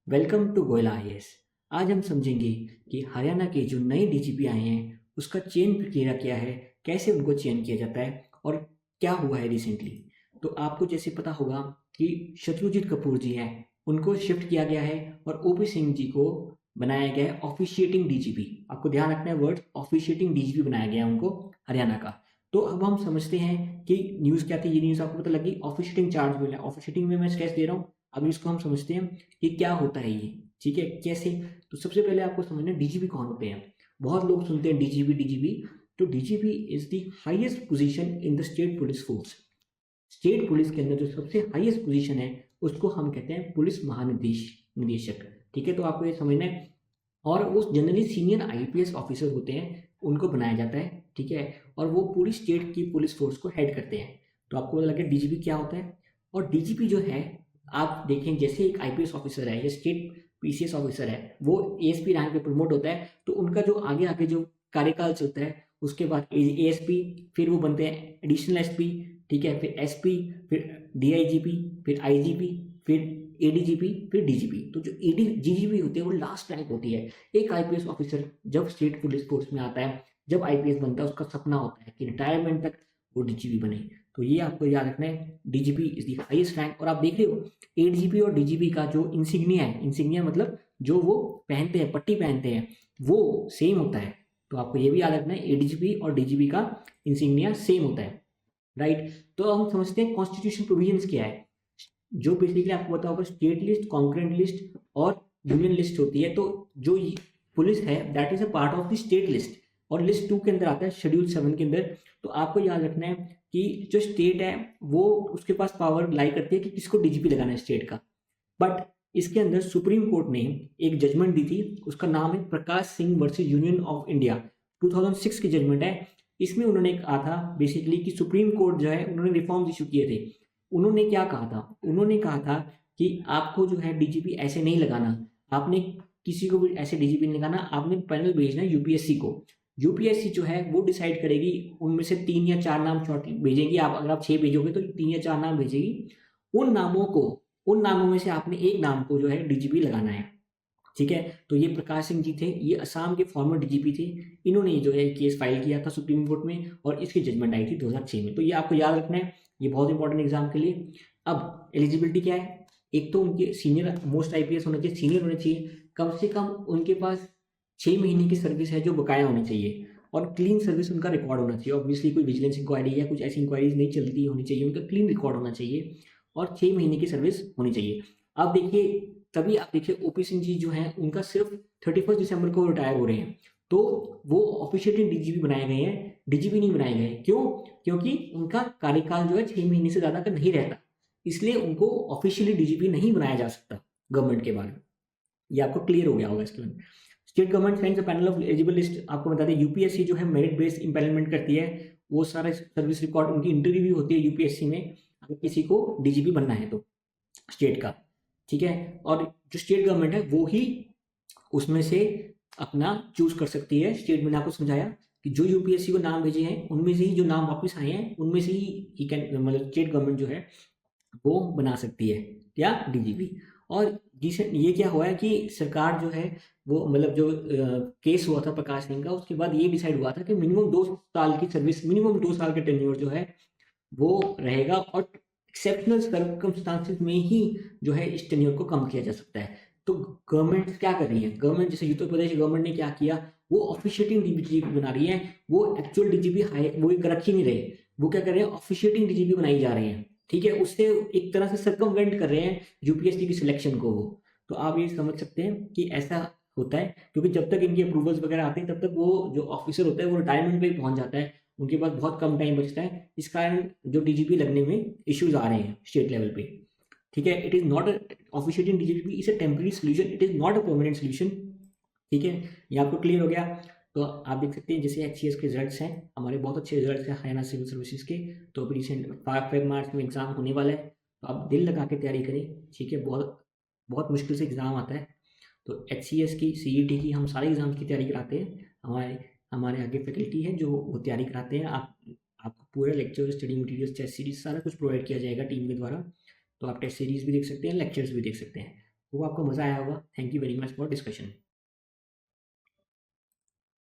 Welcome to Goyla IAS. आज हम समझेंगे कि हरियाणा के जो नए डीजीपी आए हैं उसका चयन प्रक्रिया क्या है, कैसे उनको चयन किया जाता है और क्या हुआ है रिसेंटली। तो आपको जैसे पता होगा कि शत्रुजीत कपूर जी हैं, उनको शिफ्ट किया गया है और ओपी सिंह जी को बनाया गया है ऑफिशिएटिंग डीजीपी। आपको ध्यान रखना है, वर्ड ऑफिशिएटिंग डीजीपी बनाया गया है उनको हरियाणा का। तो अब हम समझते हैं कि न्यूज़ क्या थी। ये न्यूज़ आपको पता लगी, ऑफिशिएटिंग चार्ज मिला। ऑफिशिएटिंग में मैं स्ट्रेस दे रहा हूँ। अभी इसको हम समझते हैं कि क्या होता है ये, ठीक है, कैसे। तो सबसे पहले आपको समझना है डीजीपी कौन होते हैं। बहुत लोग सुनते हैं डीजीपी डीजीपी। तो DGP is the highest position in the state police force. State police के अंदर जो सबसे हाईएस्ट पोजीशन है उसको हम कहते हैं पुलिस महानिदेशक। ठीक है, तो आपको ये समझना है। और वो जनरली सीनियर आईपीएस ऑफिसर होते हैं, उनको बनाया जाता है। ठीक है, और वो पूरी स्टेट की पुलिस फोर्स को हेड करते हैं। तो आपको लगे डीजीपी क्या होता है। और डीजीपी जो है, आप देखें जैसे एक आईपीएस ऑफिसर है या स्टेट पीसीएस ऑफिसर है, वो एएसपी रैंक पे प्रमोट होता है, तो उनका जो आगे आगे जो कार्यकाल चलता है, उसके बाद एएसपी, फिर वो बनते हैं एडिशनल एसपी। ठीक है, फिर एसपी, फिर डीआईजीपी, फिर आईजीपी, फिर एडीजीपी, फिर डीजीपी। तो जो एडी जीजीपी होती है वो लास्ट रैंक होती है। एक आईपीएस ऑफिसर जब स्टेट पुलिस फोर्स में आता है, जब आईपीएस बनता है, उसका सपना होता है कि रिटायरमेंट तक वो डीजीपी बने। तो ये आपको याद रखना है, DGP is the highest rank. और आप देख रहे हो एडीजीपी और डीजीपी का जो इंसिग्निया है, इंसिग्निया मतलब जो वो पहनते हैं, पट्टी पहनते हैं, वो सेम होता है। तो आपको ये भी याद रखना है, एडीजीपी और डीजीपी का इंसिग्निया सेम होता है। राइट। तो हम समझते हैं कॉन्स्टिट्यूशन प्रोविजंस क्या है। जो बेसिकली आपको पता होगा, स्टेट लिस्ट, कॉन्करेंट लिस्ट और यूनियन लिस्ट होती है। तो जो पुलिस है that is a part of the state list, और लिस्ट 2 के अंदर आता है, शेड्यूल 7 के अंदर। तो आपको याद रखना है कि जो स्टेट है वो उसके पास पावर लाई करती है कि किसको डीजीपी लगाना है स्टेट का। बट इसके अंदर सुप्रीम कोर्ट ने एक जजमेंट दी थी, उसका नाम है Prakash Singh versus Union of India, 2006 की जजमेंट है। इसमें उन्होंने कहा था बेसिकली कि सुप्रीम कोर्ट जो है, उन्होंने रिफॉर्म्स इशू किए थे। उन्होंने क्या कहा था, उन्होंने कहा था कि आपको जो है डीजीपी ऐसे नहीं लगाना, आपने किसी को भी ऐसे डीजीपी नहीं लगाना, आपने पैनल भेजना है यूपीएससी को। यूपीएससी जो है वो डिसाइड करेगी, उनमें से 3 या 4 नाम शॉर्ट भेजेगी। आप अगर आप 6 भेजोगे तो 3 या 4 नाम भेजेगी। उन नामों को, उन नामों में से आपने एक नाम को जो है डीजीपी लगाना है। ठीक है, तो ये प्रकाश सिंह जी थे, ये असम के फॉर्मर डीजीपी थे। इन्होंने जो है केस फाइल किया था सुप्रीम कोर्ट में, और इसकी जजमेंट आई थी 2006 में। तो ये आपको याद रखना है, ये बहुत इंपॉर्टेंट एग्जाम के लिए। अब एलिजिबिलिटी क्या है, एक तो उनके सीनियर मोस्ट आईपीएस होना चाहिए, सीनियर होने चाहिए, कम से कम उनके पास 6 महीने की सर्विस है जो बकाया होनी चाहिए, और क्लीन सर्विस उनका रिकॉर्ड होना चाहिए। ऑब्वियसली कोई विजिलेंस इंक्वायरी या कुछ ऐसी इंक्वायरीज नहीं चलती होनी चाहिए, उनका क्लीन रिकॉर्ड होना चाहिए, और 6 महीने की सर्विस होनी चाहिए। अब देखिए, तभी आप देखिए ओपी सिंह जी जो हैं उनका सिर्फ 31 दिसंबर को रिटायर हो रहे हैं। तो वो ऑफिशियली डीजीपी बनाए गए हैं, डीजीपी नहीं बनाए गए। क्यों? क्योंकि उनका कार्यकाल जो है 6 महीने से ज्यादा का नहीं रहता, इसलिए उनको ऑफिशियली डीजीपी नहीं बनाया जा सकता गवर्नमेंट के बारे में। ये आपको क्लियर हो गया होगा इसके बाद। State government sends a panel of eligible list. आपको बता दें यूपीएससी जो है मेरिट बेस्ड इंपैनलमेंट करती है, वो सारा सर्विस रिकॉर्ड, उनकी इंटरव्यू भी होती है यूपीएससी में, अगर किसी को डीजीपी बनना है तो स्टेट का। ठीक है, और जो स्टेट गवर्नमेंट है वो ही उसमें से अपना चूज कर सकती है। स्टेट मैंने आपको समझाया कि जो यूपीएससी को नाम भेजे हैं उनमें से ही जो नाम वापस आए हैं उनमें से ही कैन, मतलब स्टेट गवर्नमेंट जो है वो बना सकती है क्या, डीजीपी। और जिसे ये क्या हुआ है कि सरकार जो है वो, मतलब जो केस हुआ था प्रकाश सिंह का, उसके बाद ये डिसाइड हुआ था कि मिनिमम 2 साल की सर्विस, मिनिमम 2 साल का टेन्योर जो है वो रहेगा, और एक्सेप्शनल सर्कमस्टांसिस में ही जो है इस टेन्योर को कम किया जा सकता है। तो गवर्नमेंट क्या कर रही है, गवर्नमेंट जैसे उत्तर प्रदेश गवर्नमेंट ने क्या किया, वो ऑफिशिएटिंग डीजीपी बना रही है। वो एक्चुअल डीजीपी हाई वो रख ही नहीं रहे, वो क्या कर रहे हैं, ऑफिशिएटिंग डीजीपी बनाई जा रहे हैं। ठीक है, उससे एक तरह से सर्कमवेंट कर रहे हैं यूपीएससी की सिलेक्शन को वो। तो आप ये समझ सकते हैं कि ऐसा होता है, क्योंकि जब तक इनके अप्रूवल्स वगैरह आते हैं तब तक वो जो ऑफिसर होता है वो रिटायरमेंट पे पहुंच जाता है, उनके पास बहुत कम टाइम बचता है। इस कारण जो डीजीपी लगने में इश्यूज आ रहे हैं स्टेट लेवल पे। ठीक है, it is not officiating DGP is a temporary solution, it is not a permanent solution. ठीक है, ये आपको क्लियर हो गया। तो आप देख सकते हैं जैसे एचसीएस के रिजल्ट्स हैं, हमारे बहुत अच्छे रिजल्ट्स हैं हरियाणा सिविल सर्विसेज के। तो अभी रिसेंट 5 मार्च में एग्जाम होने वाला है, तो आप दिल लगा के तैयारी करें। ठीक है, बहुत बहुत मुश्किल से एग्जाम आता है। तो एचसीएस की, सीईटी की, हम सारे एग्जाम्स की तैयारी कराते हैं। हमारे हमारे आगे फैकल्टी है जो वो तैयारी कराते हैं। आपको पूरा lecture, study material, test series सारा कुछ प्रोवाइड किया जाएगा टीम के द्वारा। तो आप टेस्ट सीरीज भी देख सकते हैं, लेक्चर्स भी देख सकते हैं। वो आपको मज़ा आया होगा। Thank you very much for discussion.